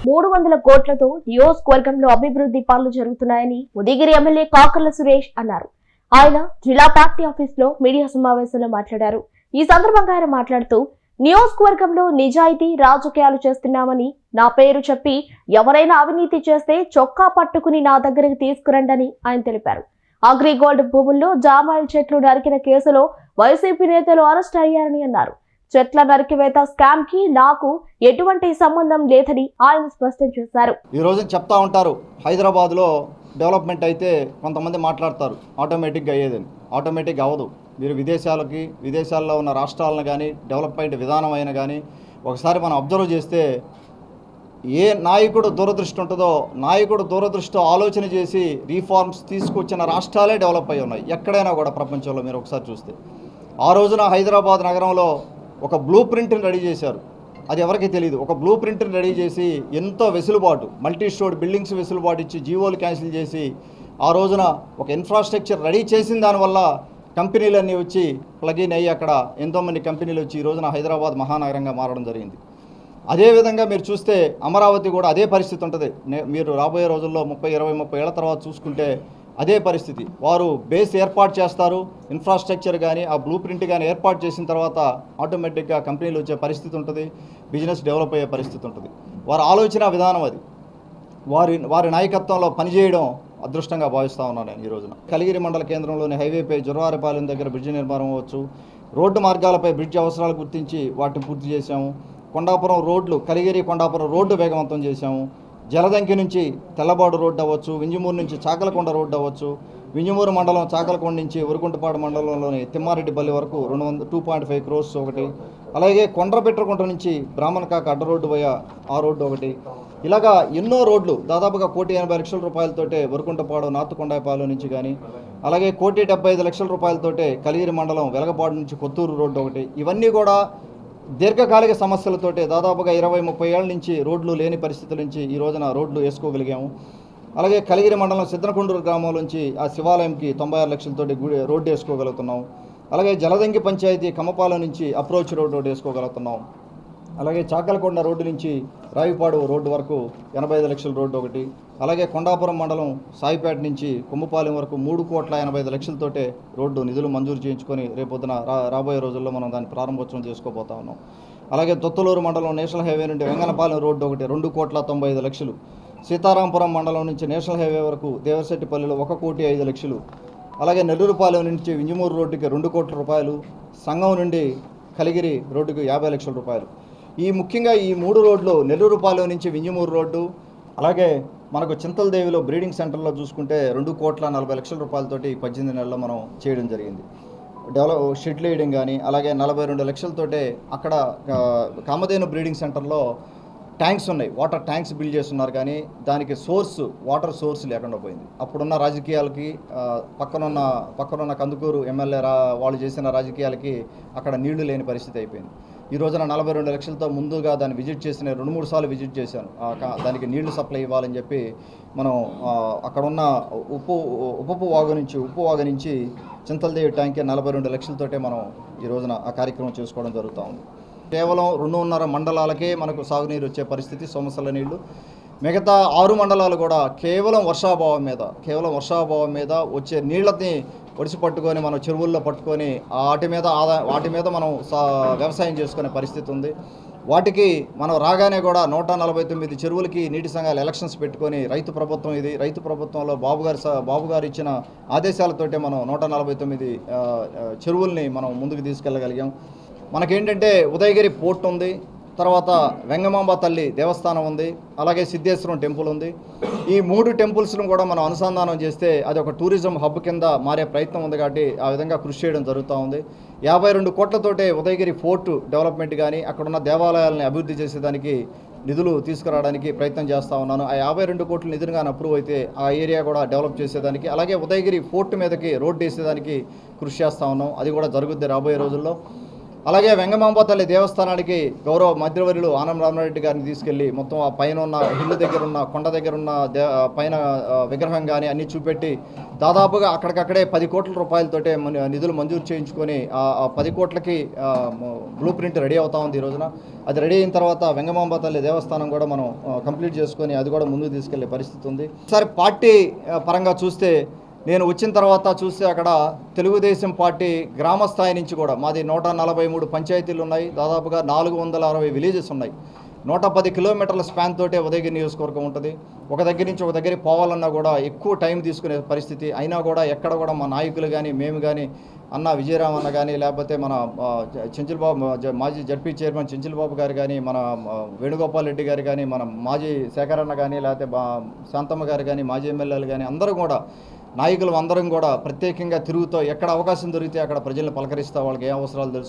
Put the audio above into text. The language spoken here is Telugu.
300 కోట్లతో నియోజకవర్గంలో అభివృద్ధి పనులు జరుగుతున్నాయని ఉదయగిరి ఎమ్మెల్యే కాకర్ల సురేష్ అన్నారు. ఆయన జిల్లా పార్టీ ఆఫీసులో మీడియా సమావేశంలో మాట్లాడారు. ఈ సందర్భంగా ఆయన మాట్లాడుతూ నియోజకవర్గంలో నిజాయితీ రాజకీయాలు చేస్తున్నామని, నా పేరు చెప్పి ఎవరైనా అవినీతి చేస్తే చొక్కా పట్టుకుని నా దగ్గరికి తీసుకురండని ఆయన తెలిపారు. అగ్రిగోల్డ్ భూముల్లో జామాయిల్ చెట్లు నరికిన కేసులో వైసీపీ నేతలు అరెస్ట్ అయ్యారని అన్నారు. చెట్ల నరికివేత స్కామ్ కి నాకు ఎటువంటి సంబంధం లేదని ఆయన స్పష్టం చేశారు. ఈ రోజు చెప్తా ఉంటారు, హైదరాబాద్లో డెవలప్మెంట్ అయితే కొంతమంది మాట్లాడతారు ఆటోమేటిక్గా అయ్యేదని. ఆటోమేటిక్గా అవ్వదు. మీరు విదేశాల్లో ఉన్న రాష్ట్రాలను కానీ డెవలప్మెంట్ విధానం అయినా కానీ ఒకసారి మనం అబ్జర్వ్ చేస్తే ఏ నాయకుడు దూరదృష్టి ఉంటుందో, నాయకుడు దూరదృష్టితో ఆలోచన చేసి రీఫార్మ్స్ తీసుకొచ్చిన రాష్ట్రాలే డెవలప్ అయి ఉన్నాయి ఎక్కడైనా కూడా ప్రపంచంలో. మీరు ఒకసారి చూస్తే ఆ రోజున హైదరాబాద్ నగరంలో ఒక బ్లూ ప్రింట్ని రెడీ చేశారు. అది ఎవరికి తెలియదు. ఒక బ్లూ ప్రింట్ని రెడీ చేసి ఎంతో వెసులుబాటు, మల్టీ స్టోర్ బిల్డింగ్స్ వెసులుబాటు ఇచ్చి జీవోలు క్యాన్సిల్ చేసి ఆ రోజున ఒక ఇన్ఫ్రాస్ట్రక్చర్ రెడీ చేసిన దానివల్ల కంపెనీలన్నీ వచ్చి ప్లగిన్ అయ్యి అక్కడ ఎంతోమంది కంపెనీలు వచ్చి ఈ రోజున హైదరాబాద్ మహానగరంగా మారడం జరిగింది. అదేవిధంగా మీరు చూస్తే అమరావతి కూడా అదే పరిస్థితి ఉంటుంది. మీరు రాబోయే రోజుల్లో 30 ఏళ్ల తర్వాత చూసుకుంటే అదే పరిస్థితి. వారు బేస్ ఏర్పాటు చేస్తారు, ఇన్ఫ్రాస్ట్రక్చర్ కానీ ఆ బ్లూ ప్రింట్ కానీ ఏర్పాటు చేసిన తర్వాత ఆటోమేటిక్గా కంపెనీలు వచ్చే పరిస్థితి ఉంటుంది, బిజినెస్ డెవలప్ అయ్యే పరిస్థితి ఉంటుంది. వారి ఆలోచన విధానం అది. వారి నాయకత్వంలో పనిచేయడం అదృష్టంగా భావిస్తూ ఉన్నాను నేను ఈ రోజున. కలిగిరి మండల కేంద్రంలోని హైవేపై జొరవారిపాలెం దగ్గర బ్రిడ్జి నిర్మాణం అవ్వచ్చు, రోడ్డు మార్గాలపై బ్రిడ్జి అవసరాలు గుర్తించి వాటిని పూర్తి చేశాము. కొండాపురం రోడ్లు, కలిగిరి కొండాపురం రోడ్డు వేగవంతం చేశాము. జలదంకి నుంచి తెల్లబాడు రోడ్డు అవ్వచ్చు, వింజమూరు నుంచి చాకలకొండ రోడ్డు అవ్వచ్చు, వింజమూరు మండలం చాకలకొండ నుంచి ఉరుకుంటపాడు మండలంలోని తిమ్మారెడ్డిపల్లి వరకు 2.5 crores ఒకటి. అలాగే కొండ్రపెట్రకుంట నుంచి బ్రాహ్మణకాక అడ్డ రోడ్డు పోయా ఆ రోడ్డు ఒకటి. ఇలాగా ఎన్నో రోడ్లు దాదాపుగా 1,80,00,000 రూపాయలతోటే ఉరుకుంటపాడు నాతుకొండాపాలెం నుంచి కానీ, అలాగే 1,75,00,000 రూపాయలతోటే కలిగిరి మండలం వెలగపాడు నుంచి కొత్తూరు రోడ్డు ఒకటి. ఇవన్నీ కూడా దీర్ఘకాలిక సమస్యలతోటే దాదాపుగా 20-30 ఏళ్ళ నుంచి రోడ్లు లేని పరిస్థితుల నుంచి ఈ రోజున రోడ్లు వేసుకోగలిగాము. అలాగే కలిగిరి మండలం సిద్ధనకొండూరు గ్రామం నుంచి ఆ శివాలయంకి 96 లక్షలతోటి రోడ్డు వేసుకోగలుగుతున్నాం. అలాగే జలదంకి పంచాయతీ కమ్మపాలెం నుంచి అప్రోచ్ రోడ్డు వేసుకోగలుగుతున్నాం. అలాగే చాకలకొండ రోడ్డు నుంచి రావిపాడు రోడ్డు వరకు 85 లక్షల రోడ్డు ఒకటి. అలాగే కొండాపురం మండలం సాయిపేట నుంచి కొమ్మపాలెం వరకు 3,85,00,000తోటే రోడ్డు నిధులు మంజూరు చేయించుకొని రేపొద్దున రాబోయే రోజుల్లో మనం దాన్ని ప్రారంభోత్సవం చేసుకోబోతా ఉన్నాం. అలాగే దొత్తలూరు మండలం నేషనల్ హైవే నుండి వెంగనపాలెం రోడ్డు ఒకటి 2,95,00,000. సీతారాంపురం మండలం నుంచి నేషనల్ హైవే వరకు దేవశెట్టిపల్లిలో 1,05,00,000. అలాగే నెల్లూరుపాలెం నుంచి వింజమూరు రోడ్డుకి 2 కోట్ల రూపాయలు. సంగం నుండి కలిగిరి రోడ్డుకి 50 లక్షల రూపాయలు. ముఖ్యంగా ఈ 3 రోడ్లు, నెల్లూరుపాలెం నుంచి వింజమూరు రోడ్డు, అలాగే మనకు చింతలదేవిలో బ్రీడింగ్ సెంటర్లో చూసుకుంటే 2,40,00,000 రూపాయలతోటి 18 నెలల్లో మనం చేయడం జరిగింది. షెడ్లు వేయడం కానీ, అలాగే 42 లక్షలతోటే అక్కడ కామధేను బ్రీడింగ్ సెంటర్లో ట్యాంక్స్ ఉన్నాయి, వాటర్ ట్యాంక్స్ బిల్డ్ చేస్తున్నారు. కానీ దానికి వాటర్ సోర్స్ లేకుండా పోయింది. అప్పుడున్న రాజకీయాలకి పక్కనున్న కందుకూరు ఎమ్మెల్యే వాళ్ళు చేసిన రాజకీయాలకి అక్కడ నీళ్లు లేని పరిస్థితి అయిపోయింది. ఈ రోజున 42 లక్షలతో ముందుగా దాన్ని విజిట్ చేసిన 2-3 సార్లు విజిట్ చేశాను. దానికి నీళ్లు సప్లై ఇవ్వాలని చెప్పి మనం అక్కడున్న ఉప్పు వాగు నుంచి చింతలదేవి ట్యాంక్కి 42 లక్షలతోటే మనం ఈ రోజున ఆ కార్యక్రమం చేసుకోవడం జరుగుతూ ఉంది. కేవలం 2.5 మండలాలకే మనకు సాగునీరు వచ్చే పరిస్థితి, సోమసల్ల నీళ్లు. మిగతా 6 మండలాలు కూడా కేవలం వర్షాభావం మీద వచ్చే నీళ్ళని ఒడిసి పట్టుకొని మనం చెరువుల్లో పట్టుకొని వాటి మీద మనం వ్యవసాయం చేసుకునే పరిస్థితి ఉంది. వాటికి మనం రాగానే కూడా 149 చెరువులకి నీటి సంఘాలు ఎలక్షన్స్ పెట్టుకొని రైతు ప్రభుత్వం ఇది, రైతు ప్రభుత్వంలో బాబు గారు ఇచ్చిన ఆదేశాలతోటే మనం 149 చెరువుల్ని మనం ముందుకు తీసుకెళ్ళగలిగాం. మనకేంటంటే ఉదయగిరి పోర్ట్ ఉంది, తర్వాత వెంగమాంబ తల్లి దేవస్థానం ఉంది, అలాగే సిద్ధేశ్వరం టెంపుల్ ఉంది. ఈ 3 టెంపుల్స్ను కూడా మనం అనుసంధానం చేస్తే అది ఒక టూరిజం హబ్ కింద మారే ప్రయత్నం ఉంది. కాబట్టి ఆ విధంగా కృషి చేయడం జరుగుతూ ఉంది. 52 కోట్లతోటే ఉదయగిరి ఫోర్ట్ డెవలప్మెంట్ కానీ, అక్కడున్న దేవాలయాలని అభివృద్ధి చేసేదానికి నిధులు తీసుకురావడానికి ప్రయత్నం చేస్తూ ఉన్నాను. ఆ 52 కోట్ల నిధులు కానీ అప్రూవ్ అయితే ఆ ఏరియా కూడా డెవలప్ చేసేదానికి, అలాగే ఉదయగిరి ఫోర్ట్ మీదకి రోడ్డు వేసేదానికి కృషి చేస్తూ ఉన్నాం. అది కూడా జరుగుద్ది రాబోయే రోజుల్లో. అలాగే వెంగమాంబ తల్లి దేవస్థానానికి గౌరవ మంత్రివర్యులు ఆనం రామరెడ్డి గారిని తీసుకెళ్లి మొత్తం ఆ పైన ఉన్న హిల్లు దగ్గర ఉన్న కొండ దగ్గర ఉన్న పైన విగ్రహం కానీ అన్నీ చూపెట్టి దాదాపుగా అక్కడికక్కడే 10 కోట్ల రూపాయలతోటే నిధులు మంజూరు చేయించుకొని ఆ 10 కోట్లకి బ్లూ ప్రింట్ రెడీ అవుతా ఉంది ఈ రోజున. అది రెడీ అయిన తర్వాత వెంగమాంబ తల్లి దేవస్థానం కూడా మనం కంప్లీట్ చేసుకొని అది కూడా ముందుకు తీసుకెళ్లే పరిస్థితి ఉంది. ఒకసారి పార్టీ పరంగా చూస్తే నేను వచ్చిన తర్వాత చూస్తే అక్కడ తెలుగుదేశం పార్టీ గ్రామ స్థాయి నుంచి కూడా మాది 143 పంచాయతీలు ఉన్నాయి, దాదాపుగా 460 విలేజెస్ ఉన్నాయి. 110 కిలోమీటర్ల స్పాన్ తోటే ఉదయగిరి నియోజకవర్గం ఉంటుంది. ఒక దగ్గర నుంచి ఒక దగ్గరికి పోవాలన్నా కూడా ఎక్కువ టైం తీసుకునే పరిస్థితి. అయినా కూడా ఎక్కడ కూడా మా నాయకులు కానీ మేము కానీ అన్న విజయరామ్ అన్న కానీ లేకపోతే మన చెంచులబాబు మాజీ జడ్పీ చైర్మన్ చెంచులబాబు గారు కానీ మన వేణుగోపాల్ రెడ్డి గారు కానీ మన మాజీ శేఖరన్న కానీ లేకపోతే శాంతమ్మ గారు కానీ మాజీ ఎమ్మెల్యేలు కానీ అందరూ కూడా నాయకులు అందరం కూడా ప్రత్యేకంగా తిరుగుతూ ఎక్కడ అవకాశం దొరికితే అక్కడ ప్రజలను పలకరిస్తూ వాళ్ళకి ఏ అవసరాలు తెలుసు